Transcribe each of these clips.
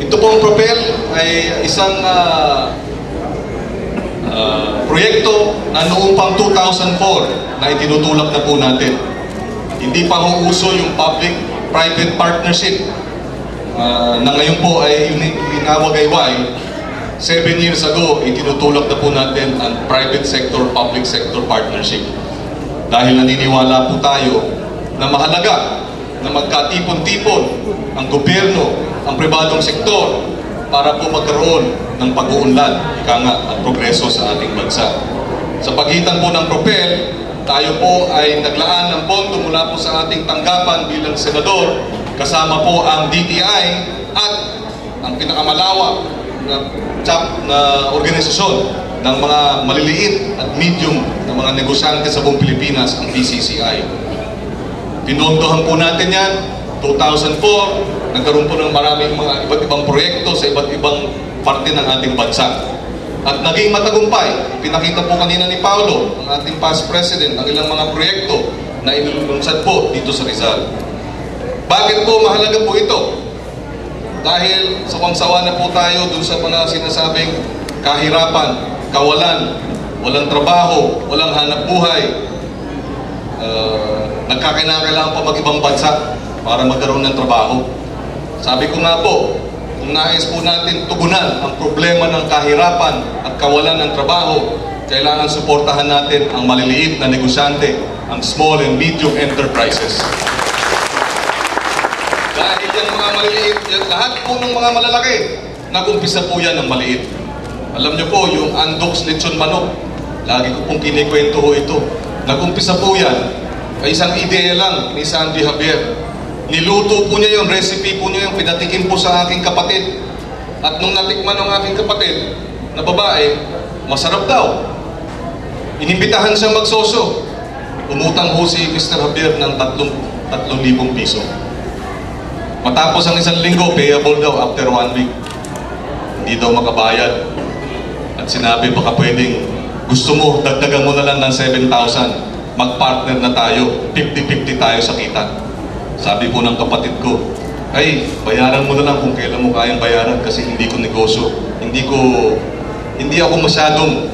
Ito pong Propel ay isang proyekto na noong pang 2004 na itinutulak na po natin. Hindi pa uso yung public-private partnership na ngayon po ay inawagayway. 7 years ago, itinutulak na po natin ang private sector-public sector partnership. Dahil naniniwala po tayo na mahalaga na magkatipon-tipon ang gobyerno, ang pribadong sektor para po magkaroon ng pag-uunlad, ika nga, at progreso sa ating bansa. Sa pagitan po ng Propel, tayo po ay naglaan ng pondo mula po sa ating tanggapan bilang senador, kasama po ang DTI at ang pinakamalawak na organisasyon ng mga maliliit at medium na mga negosyante sa buong Pilipinas, ang BCCI. Pinondohan po natin yan, 2004, nagkaroon po ng maraming mga iba't ibang proyekto sa iba't ibang parte ng ating bansa. At naging matagumpay. Pinakita po kanina ni Paulo, ang ating past president, ang ilang mga proyekto na inulunsad po dito sa Rizal. Bakit po mahalaga po ito? Dahil sawang-sawa na po tayo dun sa mga sinasabing kahirapan, kawalan, walang trabaho, walang hanap buhay. Nagkakinakailangan pa mag-ibang bansa para magkaroon ng trabaho. Sabi ko nga po, kung nais po natin tugunan ang problema ng kahirapan at kawalan ng trabaho, kailangan suportahan natin ang maliliit na negosyante, ang small and medium enterprises. Dahil yan mga maliliit, lahat po ng mga malalaki, nag-umpisa po yan ng maliit. Alam niyo po, yung Andox Lechon Manok, lagi ko pong kinikwento ho ito. Nag-umpisa po yan, ay isang ideya lang ni Sandy Javier. Niluto po niya yung recipe po niya, yung pinatikim po sa aking kapatid. At nung natikman ng aking kapatid na babae, masarap daw. Inimbitahan siyang magsoso. Umutang ho si Mr. Javier ng 3,000 piso. Matapos ang isang linggo, payable daw after 1 week. Hindi daw makabayad. At sinabi, baka pwedeng gusto mo, dagdagan mo na lang ng 7,000. Mag-partner na tayo, 50-50 tayo sa kita. Sabi po ng kapatid ko, ay, bayaran mo na lang kung kailan mo kayang bayaran kasi hindi ko negosyo. Hindi ako masyadong,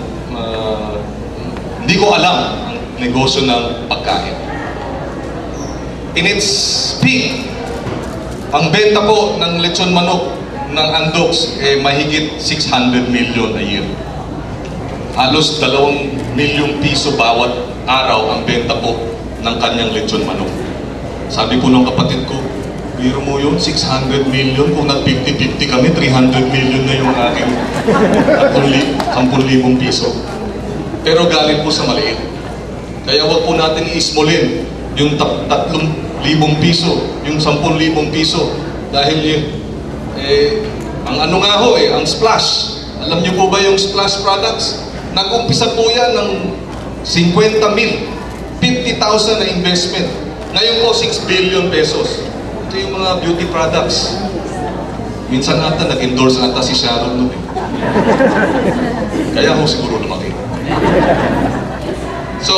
hindi ko alam ang negosyo ng pagkain. In its peak, ang benta po ng lechon manok ng Andox mahigit 600 million a year. Halos 2 milyong piso bawat araw ang benta po ng kanyang lechon manok. Sabi po ng kapatid ko, biro mo yun, 600 million, kung nag-50-50 kami, 300 million na yung aking 10,000 piso. Pero galing po sa maliit. Kaya wag po natin iismolin yung 3,000 piso, yung 10,000 piso. Dahil ang ano nga ho ang splash. Alam niyo po ba yung splash products? Nag-umpisa po yan ng 50,000, 50,000 na investment. Ngayon po, 6 billion pesos. Ito yung mga beauty products. Minsan ata, nag-endorse ata si Sharon nun Kaya ho siguro lumaki. So,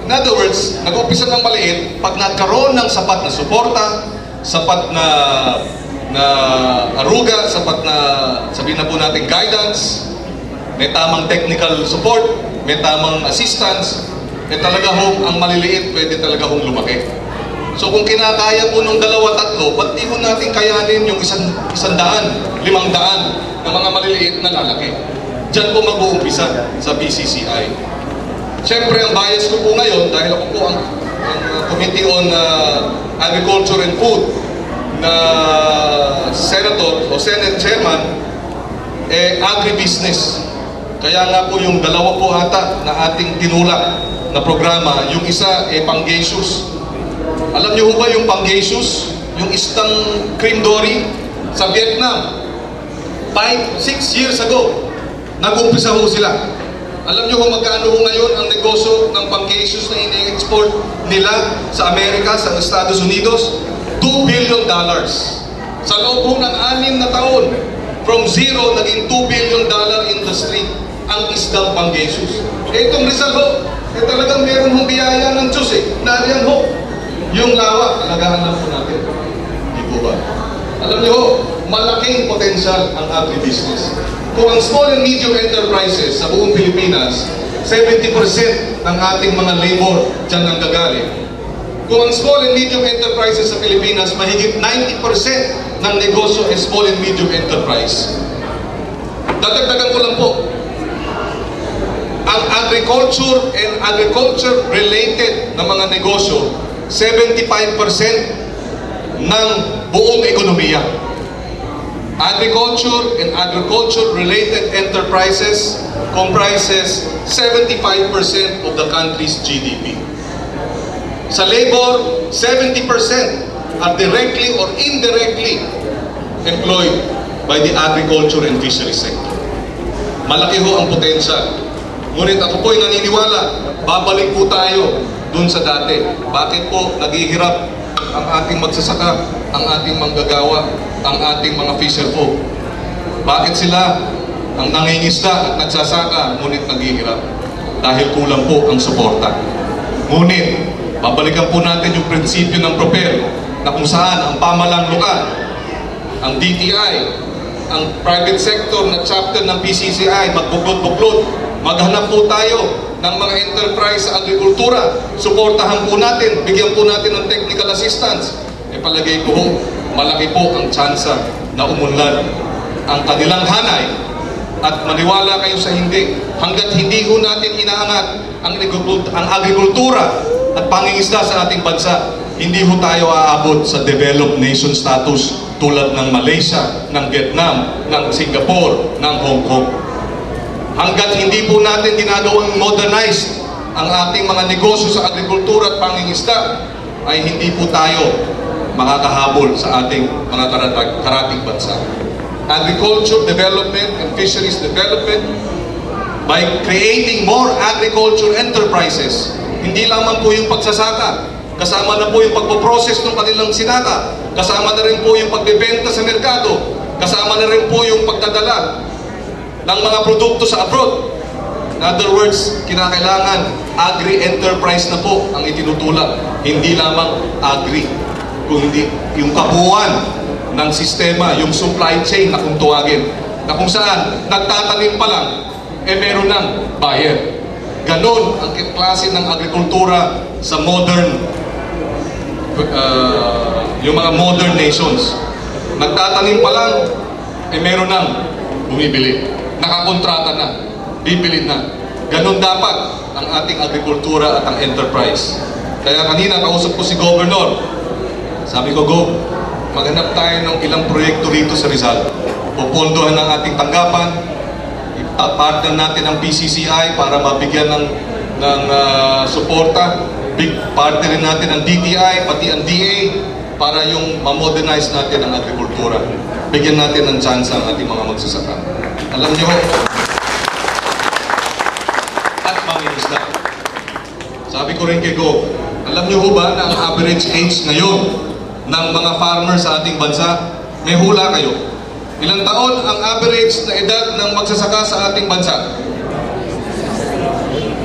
in other words, nag-umpisa ng maliit, pag nagkaroon ng sapat na suporta, sapat na aruga, sapat na, sabihin na po natin, guidance, may tamang technical support, may tamang assistance, talaga hong ang maliliit pwede talaga hong lumaki. So kung kinakaya po ng 2-3, ba't di ho natin kayanin yung 100, 500 na mga maliliit na lalaki? Diyan po mag-uumpisa sa BCCI. Siyempre ang bias ko po ngayon, dahil ako po ang Committee on Agriculture and Food na Senator o Senate Chairman, agribusiness. Kaya nga po yung 2 po ata na ating tinulak na programa, yung isa Pangasius. Alam niyo ba yung Pangasius? Yung istang cream dory sa Vietnam. 5-6 years ago, nag-umpisa ho sila. Alam niyo kung magkano ho ngayon ang negosyo ng Pangasius na ini-export nila sa Amerika, sa Estados Unidos? $2 billion. Sa loob ho ng 6 na taon, from zero, naging $2 billion industry ang isdang Pangasius. Itong Rizal ho, talagang meron hong biyaya ng Diyos Nariyan ho, yung lawa, alagahan lang po natin. Hindi po ba? Alam niyo ho, malaking potensyal ang agribusiness. Kung ang small and medium enterprises sa buong Pilipinas, 70% ng ating mga labor dyan ang gagaling. Kung ang small and medium enterprises sa Pilipinas, mahigit 90% ng negosyo ay small and medium enterprise. Dadagdagan ko lang po, ang agriculture and agriculture-related na mga negosyo, 75% ng buong ekonomiya. Agriculture and agriculture-related enterprises comprises 75% of the country's GDP. Sa labor, 70% are directly or indirectly employed by the agriculture and fisheries sector. Malaki ho ang potential. Ngunit ako po'y naniniwala, babalik po tayo dun sa dati. Bakit po naghihirap ang ating magsasaka, ang ating manggagawa, ang ating mga fisher folk? Bakit sila ang nangingisda at nagsasaka, ngunit naghihirap? Dahil kulang po ang suporta. Ngunit, babalikan po natin yung prinsipyo ng PROPER na kung saan ang pamalang lugar, ang DTI, ang private sector na chapter ng PCCI, magbuklod-buklod, maghanap po tayo ng mga enterprise sa agrikultura, suportahan po natin, bigyan po natin ng technical assistance. Palagay ko po, malaki po ang tsansa na umunlad ang kanilang hanay. At maniwala kayo sa hindi, hanggat hindi ho natin inaangat ang agrikultura at pangingisda sa ating bansa, hindi ho tayo aabot sa developed nation status tulad ng Malaysia, ng Vietnam, ng Singapore, ng Hong Kong. Hanggat hindi po natin ginagawang modernized ang ating mga negosyo sa agrikultura at pangingisda, ay hindi po tayo makakahabol sa ating mga karating bansa. Agriculture development and fisheries development, by creating more agriculture enterprises, hindi lamang po yung pagsasaka, kasama na po yung pagpoprocess ng kanilang sinaka, kasama na rin po yung pagbebenta sa merkado, kasama na rin po yung pagdadala ng mga produkto sa abroad. In other words, kinakailangan agri-enterprise na po ang itinutulak, hindi lamang agri, kundi yung kabuuan ng sistema, yung supply chain na kung tuwagin, na kung saan nagtatanim pa lang, meron ng buyer. Ganon ang klase ng agrikultura sa modern, yung mga modern nations. Nagtatanim pa lang, meron ng bumibili. Nakakontrata na, bibili na. Ganon dapat ang ating agrikultura at ang enterprise. Kaya kanina kausap ko si Governor. Sabi ko, Go, maghanap tayo ng ilang proyekto rito sa Rizal. Pupondohan ng ating tanggapan, ipapartner natin ang PCCI para mabigyan ng suporta. Big partnerin natin ang DTI, pati ang DA, para yung ma-modernize natin ang agrikultura. Bigyan natin ng chance ang ating mga magsasaka. Alam niyo, at mangingisda. Sabi ko rin kay Go, alam niyo ba na ang average age ngayon ng mga farmers sa ating bansa, may hula kayo? Ilang taon ang average na edad ng magsasaka sa ating bansa?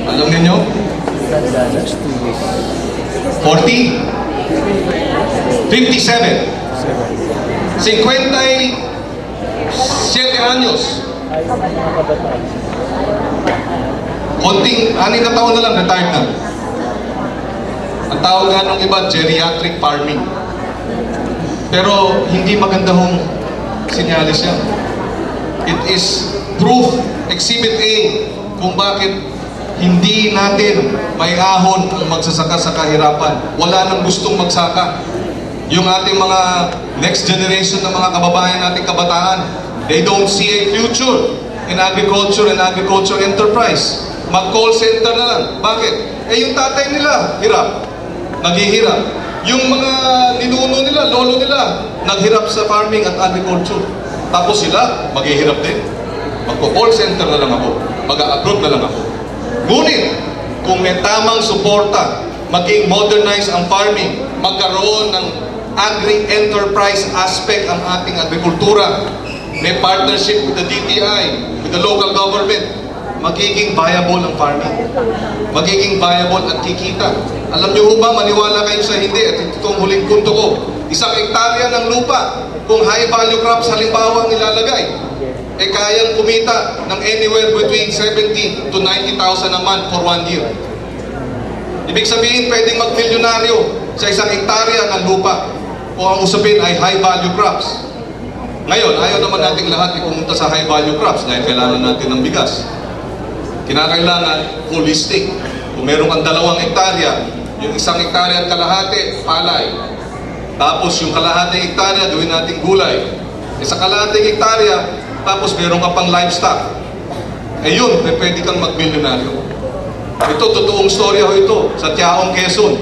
Alam niyo? 40? 57? 57 anyos. Konting, 6 na taon na lang, retired na. Ang tawag nga ng iba, geriatric farming. Pero hindi maganda hong sinyalis yan. It is proof, exhibit A, kung bakit hindi natin may ahon ang magsasaka sa kahirapan. Wala nang gustong magsaka. Yung ating mga next generation ng mga kababayan nating kabataan, they don't see a future in agriculture and agriculture enterprise. Mag-call center na lang. Bakit? Yung tatay nila, hirap. Naghihirap. Yung mga ninuno nila, lolo nila, naghirap sa farming at agriculture. Tapos sila, maghihirap din. Magko-call center na lang ako. Mag-a-abroad na lang ako. Ngunit, kung may tamang suporta, maging modernize ang farming, magkaroon ng agri-enterprise aspect ang ating agrikultura, may partnership with the DTI, with the local government, magiging viable ang farming. Magiging viable at kikita. Alam niyo ba, maniwala kayo sa hindi, at itong huling punto ko, 1 hektarya ng lupa, Kung high value crops halimbawa ang ilalagay, kayang kumita ng anywhere between 70 to 90,000 a month for 1 year. Ibig sabihin, pwedeng magmilyonaryo sa isang hektarya ng lupa kung ang usapin ay high value crops. Ngayon, ayaw naman nating lahat pumunta sa high value crops dahil kailangan natin ng bigas. Kinakailangan holistic. Kung meron kang 2 hektarya, yung 1 hektarya at kalahati, palay. Tapos yung kalahati hektarya, gawin nating gulay. Sa kalahati hektarya, tapos meron ka pang livestock. Yun, pwede kang magmilyonaryo. Ito, totoong storya ho ito. Sa Tiaong, Quezon.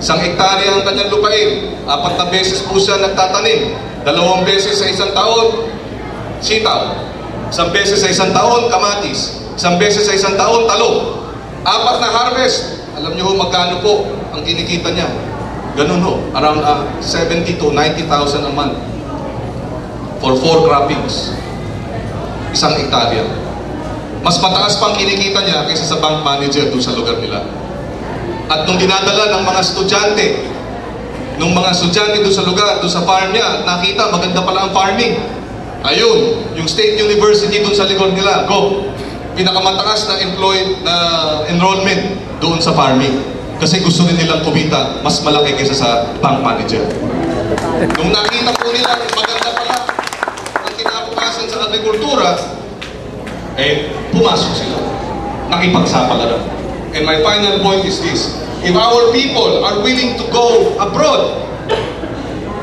1 hektarya ang kanyang lupain. 4 na beses po siya nagtatanim. 2 beses sa 1 taon, sitaw. 1 beses sa 1 taon, kamatis. 1 beses sa 1 taon, talong. 4 na harvest. Alam niyo ho magkano po ang kinikita niya. Ganun ho. Around 70 to 90,000 a month. For 4 croppings. 1 hektarya. Mas mataas pang kinikita niya kaysa sa bank manager doon sa lugar nila. At nung dinadala ng mga estudyante doon sa lugar, doon sa farm niya, at nakita maganda pala ang farming. Ayun, yung State University doon sa lugar nila, go! Pinakamataas na enrollment doon sa farming. Kasi gusto rin nilang kumita mas malaki kaysa sa bank manager. Nung nakita po nila maganda pala ang kinabukasan sa agrikultura, pumasok sila. Nakipagsapalaran. And my final point is this. If our people are willing to go abroad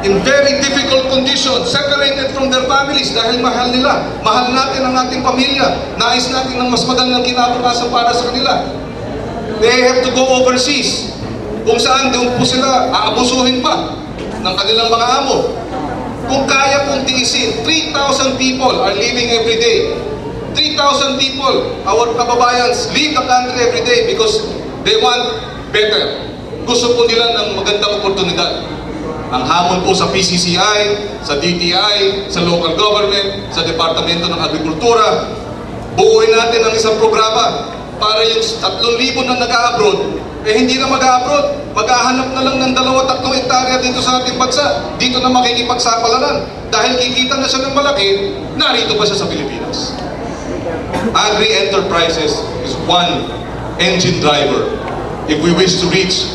in very difficult conditions, separated from their families dahil mahal nila, mahal natin ang ating pamilya, nais natin ng mas magandang kinabukasan para sa kanila, they have to go overseas. Kung saan doon po sila aabusuhin pa ng kanilang mga amo. Kung kaya pong tiisin, 3,000 people are living every day. 3,000 people, our kababayans, leave the country every day because they want better. Gusto po nila ng magandang oportunidad. Ang hamon po sa PCCI, sa DTI, sa local government, sa Departamento ng Agrikultura, buuin natin ang isang programa para yung 3,000 na nag-a-abroad, hindi na mag-a-abroad. Maghahanap na lang ng 2-3 hektarya dito sa ating bansa. Dito na makikipagsapalaran. Dahil kikita na siya ng malaki, narito pa siya sa Pilipinas. Agri-enterprises is one engine driver if we wish to reach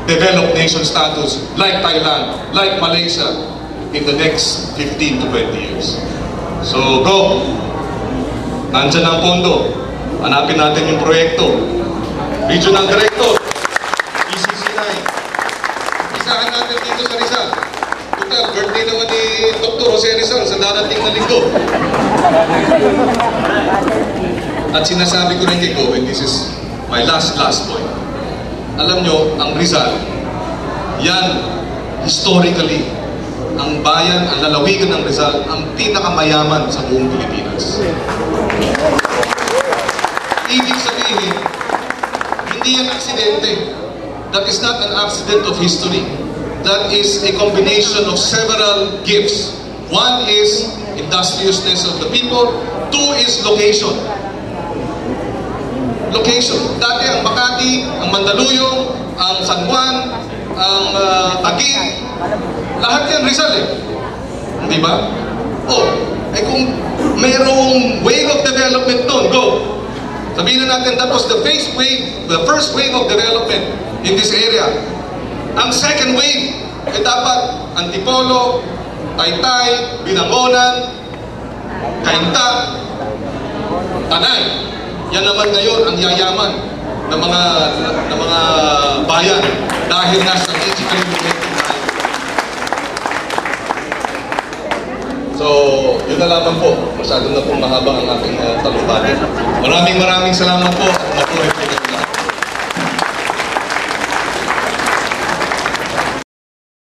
developed nation status like Thailand, like Malaysia in the next 15 to 20 years. So go! Nandyan ang pondo. Hanapin natin yung proyekto. Regional Director, PCCI. Isahan natin dito sa Rizal. Total, birthday naman ni Dr. Jose Rizal sa darating na linggo. At sinasabi ko rin kay Go, and this is my last point. Alam nyo, ang Rizal, yan, historically, ang bayan, ang lalawigan ng Rizal, ang pinakamayaman sa buong Pilipinas. Ibig sabihin, hindi yan aksidente. That is not an accident of history. That is a combination of several gifts. One is industriousness of the people. 2 is location. Location. Dati ang Makati, ang Mandaluyong, ang San Juan, ang Taguig, lahat yan Rizal eh. Di ba? Kung mayroong wave of development doon, go! Sabihin na natin, that was the first wave of development in this area. Ang second wave, dapat Antipolo, Taytay, Binangonan, Cainta, Tanay. Yan naman ngayon ang yayaman ng mga bayan dahil nasa strategically located tayo. So, yun na lamang po. Masyado na pong mahaba ang ating talumpati. Maraming salamat po. Mabuhay po.